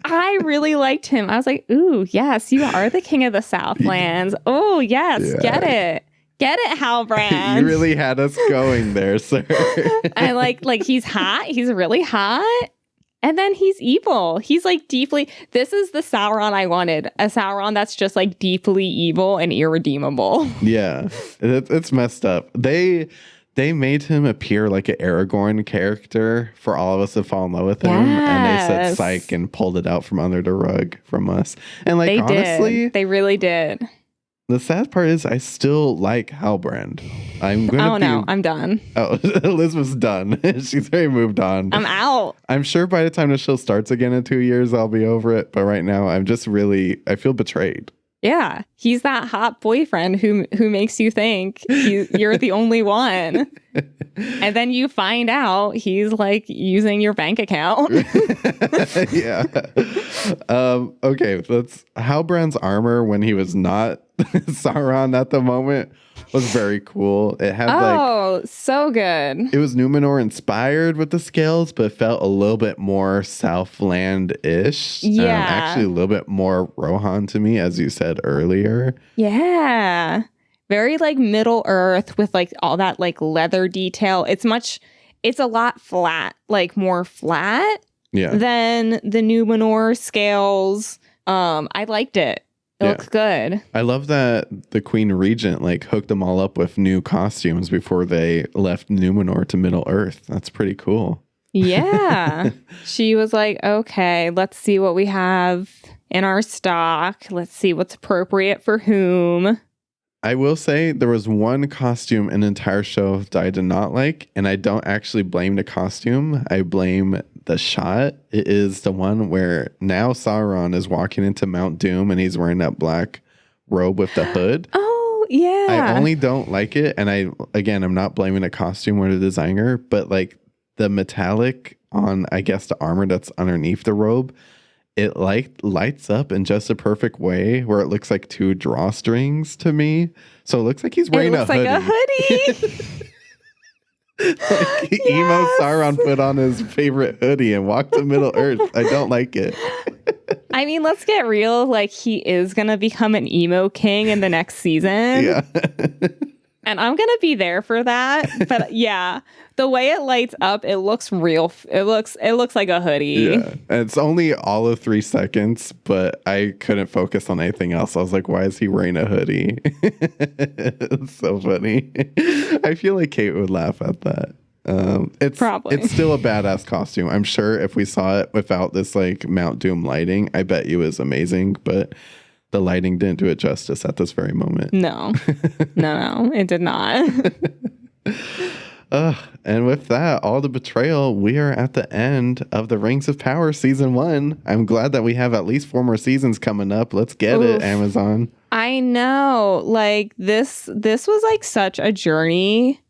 I really liked him. I was like, ooh, yes, you are the king of the Southlands. Oh, yes, yeah. Get it. Get it, Halbrand. You really had us going there, sir. I like he's hot. He's really hot. And then he's evil. He's like deeply. This is the Sauron I wanted. A Sauron that's just like deeply evil and irredeemable. Yeah, it's messed up. They made him appear like an Aragorn character for all of us to fall in love with him. And they said psych and pulled it out from under the rug from us. And like, honestly, they really did. The sad part is I still like Halbrand. I'm done. Oh, Elizabeth's done. She's already moved on. I'm out. I'm sure by the time the show starts again in 2 years, I'll be over it. But right now, I feel betrayed. Yeah, he's that hot boyfriend who makes you think you're the only one. And then you find out he's like using your bank account. Yeah. Okay, Halbrand's armor when he was not Sauron at the moment was very cool. It had so good. It was Numenor inspired with the scales, but it felt a little bit more Southland-ish. Yeah. Actually a little bit more Rohan to me, as you said earlier. Yeah. Very like Middle Earth with like all that like leather detail. It's a lot flat, like more flat. Yeah. than the Numenor scales. I liked it. It looks good. I love that the Queen Regent like hooked them all up with new costumes before they left Numenor to Middle Earth. That's pretty cool. Yeah. She was like, okay, let's see what we have in our stock. Let's see what's appropriate for whom. I will say there was one costume in the entire show that I did not like, and I don't actually blame the costume. I blame the shot. It is the one where now Sauron is walking into Mount Doom and he's wearing that black robe with the hood. Oh, yeah. I only don't like it, and I'm not blaming the costume or the designer, but like the metallic on, I guess, the armor that's underneath the robe, it like lights up in just a perfect way where it looks like two drawstrings to me. So it looks like he's wearing a hoodie. Like a hoodie. Like emo Sauron put on his favorite hoodie and walked to Middle Earth. I don't like it. I mean, let's get real. Like, he is going to become an emo king in the next season. Yeah. And I'm going to be there for that. But yeah, the way it lights up, it looks real. It looks like a hoodie. Yeah. And it's only all of 3 seconds, but I couldn't focus on anything else. I was like, why is he wearing a hoodie? It's so funny. I feel like Kate would laugh at that. It's still a badass costume. I'm sure if we saw it without this like Mount Doom lighting, I bet you it was amazing, but the lighting didn't do it justice at this very moment. No, it did not. And with that, all the betrayal, we are at the end of the Rings of Power season 1. I'm glad that we have at least 4 more seasons coming up. Let's get it, Amazon. I know. Like this was like such a journey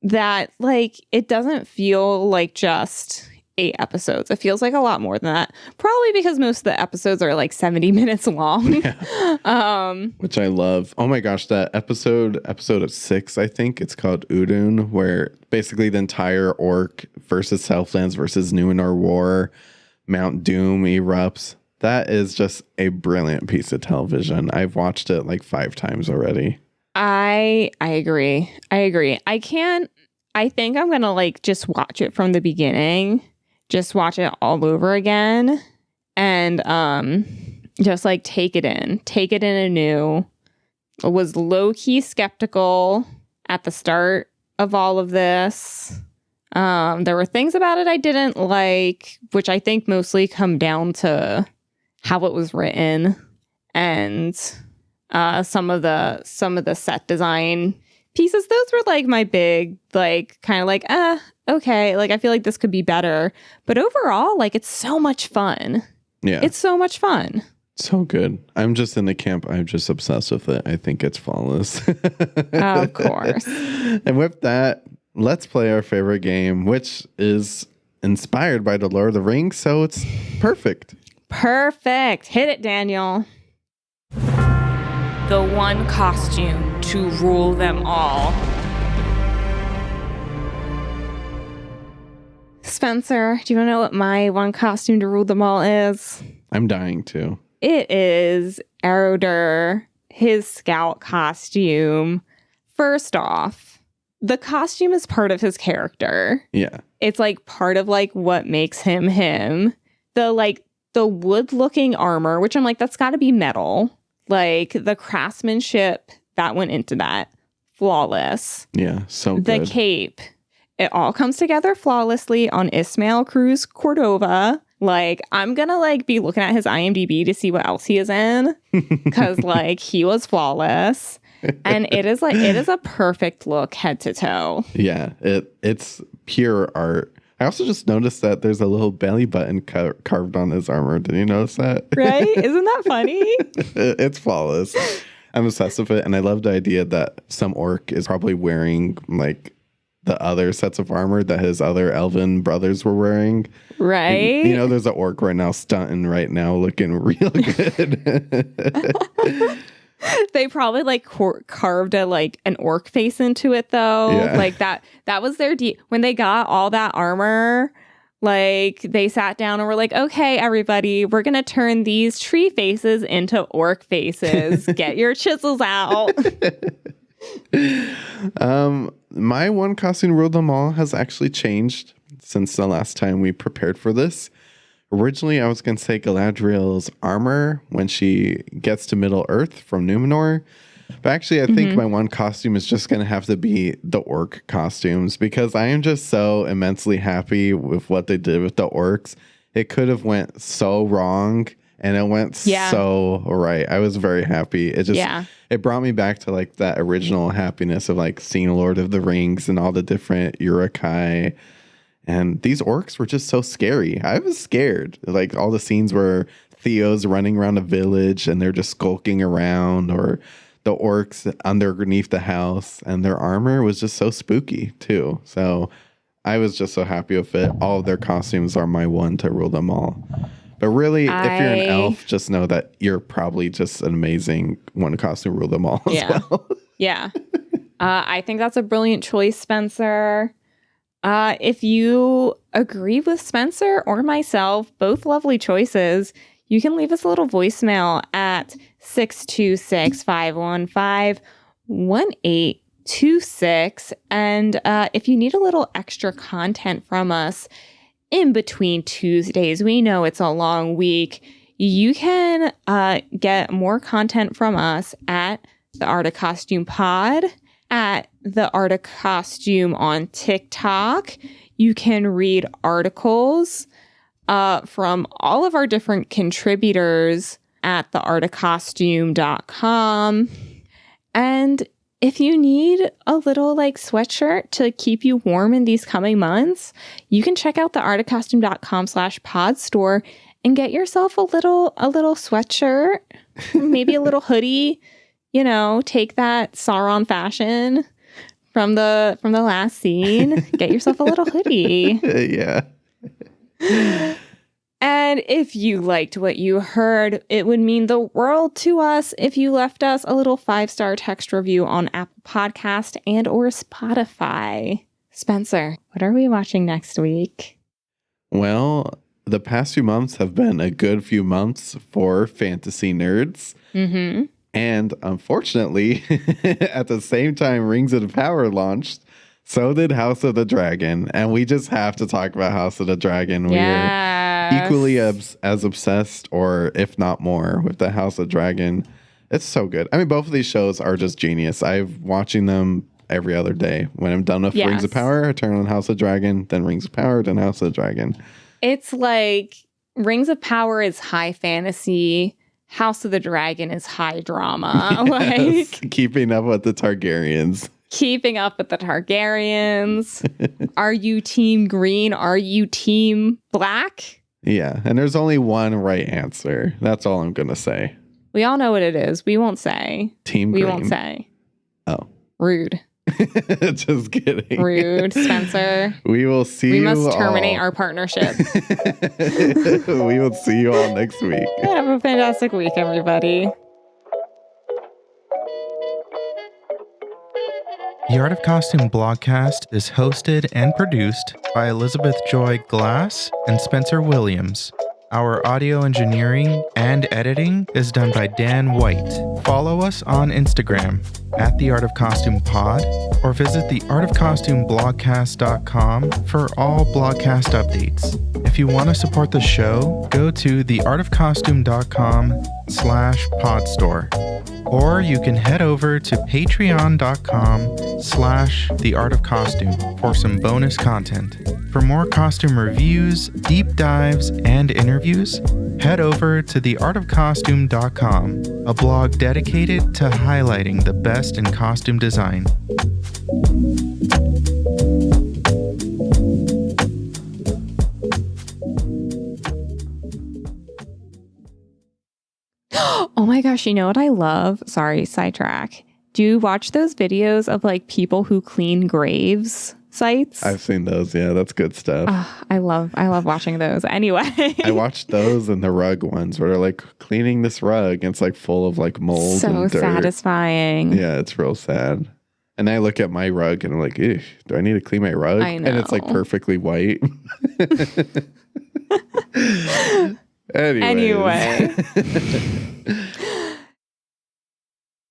that like it doesn't feel like just 8 episodes. It feels like a lot more than that. Probably because most of the episodes are like 70 minutes long. Yeah. Which I love. Oh my gosh, that episode of 6, I think it's called Udun, where basically the entire Orc versus Southlands versus Numenor war, Mount Doom erupts. That is just a brilliant piece of television. I've watched it like 5 times already. I agree. I think I'm gonna like just watch it from the beginning. Just watch it all over again and just like take it in anew. I was low-key skeptical at the start of all of this. There were things about it I didn't like, which I think mostly come down to how it was written and some of the set design pieces. Those were like my big like kind of like okay, like I feel like this could be better, but overall like it's so much fun. Yeah, it's so much fun. So good. I'm just in the camp. I'm just obsessed with it. I think it's flawless. Of course. And with that, let's play our favorite game, which is inspired by the Lord of the Rings, so it's perfect. Hit it, Daniel. The one costume to rule them all. Spencer, do you want to know what my one costume to rule them all is? I'm dying to. It is Erodur, his scout costume. First off, the costume is part of his character. Yeah. It's like part of like what makes him him. The wood looking armor, which I'm like, that's got to be metal. Like the craftsmanship that went into that, flawless. Yeah, so good. The cape, it all comes together flawlessly on Ismael Cruz Cordova. Like, I'm gonna like be looking at his IMDb to see what else he is in, because like he was flawless, and it is a perfect look head to toe. Yeah, it's pure art. I also just noticed that there's a little belly button carved on his armor. Did you notice that? Right? Isn't that funny? It's flawless. I'm obsessed with it, and I love the idea that some orc is probably wearing like the other sets of armor that his other elven brothers were wearing. Right. And, there's an orc right now stunting right now looking real good. They probably like carved an orc face into it though. Yeah. Like that was their when they got all that armor, like they sat down and were like, okay, everybody, we're going to turn these tree faces into orc faces. Get your chisels out. My one costume rule them all has actually changed since the last time we prepared for this. Originally, I was going to say Galadriel's armor when she gets to Middle Earth from Numenor. But actually, I think my one costume is just going to have to be the orc costumes because I am just so immensely happy with what they did with the orcs. It could have went so wrong and it went so right. I was very happy. It just it brought me back to like that original happiness of like seeing Lord of the Rings and all the different Uruk-hai. And these orcs were just so scary. I was scared. Like all the scenes where Theo's running around a village and they're just skulking around, or the orcs underneath the house, and their armor was just so spooky too. So I was just so happy with it. All of their costumes are my one to rule them all. But really, if you're an elf, just know that you're probably just an amazing one costume rule them all as well. Yeah. I think that's a brilliant choice, Spencer. If you agree with Spencer or myself, both lovely choices, you can leave us a little voicemail at 626-515-1826. And if you need a little extra content from us in between Tuesdays, we know it's a long week, you can get more content from us at the Art of Costume Pod, at the Art of Costume on TikTok. You can read articles from all of our different contributors at theartofcostume.com. And if you need a little like sweatshirt to keep you warm in these coming months, you can check out theartofcostume.com/pod store and get yourself a little sweatshirt, maybe a little hoodie. You know, take that Sauron fashion from the last scene. Get yourself a little hoodie. Yeah. And if you liked what you heard, it would mean the world to us if you left us a little 5-star text review on Apple Podcast and or Spotify. Spencer, what are we watching next week? Well, the past few months have been a good few months for fantasy nerds. Mm-hmm. And unfortunately, at the same time Rings of Power launched, so did House of the Dragon. And we just have to talk about House of the Dragon. Yes. We're equally as obsessed, or if not more, with the House of Dragon. It's so good. I mean, both of these shows are just genius. I'm watching them every other day. When I'm done with Rings of Power, I turn on House of Dragon, then Rings of Power, then House of the Dragon. It's like Rings of Power is high fantasy. House of the Dragon is high drama. Yes, like keeping up with the Targaryens. Keeping up with the Targaryens. Are you team green? Are you team black? Yeah, and there's only one right answer. That's all I'm going to say. We all know what it is. We won't say. Team green. We won't say. Oh. Rude. Just kidding. Rude, Spencer. We will see we you must all. Terminate our partnership. We will see you all next week. Have a fantastic week, everybody. The Art of Costume Blogcast is hosted and produced by Elizabeth Joy Glass and Spencer Williams. Our audio engineering and editing is done by Dan White. Follow us on Instagram at The Art of Costume Pod, or visit theartofcostumeblogcast.com for all Blogcast updates. If you want to support the show, go to theartofcostume.com/podstore. Or you can head over to patreon.com/theartofcostume for some bonus content. For more costume reviews, deep dives, and interviews, head over to theartofcostume.com, a blog dedicated to highlighting the best in costume design. Oh my gosh, you know what I love? Sorry, sidetrack. Do you watch those videos of like people who clean graves sites? I've seen those. Yeah, that's good stuff. I love watching those. Anyway. I watched those and the rug ones where they're like cleaning this rug and it's like full of like mold so and dirt. satisfying. Yeah, it's real sad. And I look at my rug and I'm like, ew, do I need to clean my rug? I know. And it's like perfectly white. Anyway.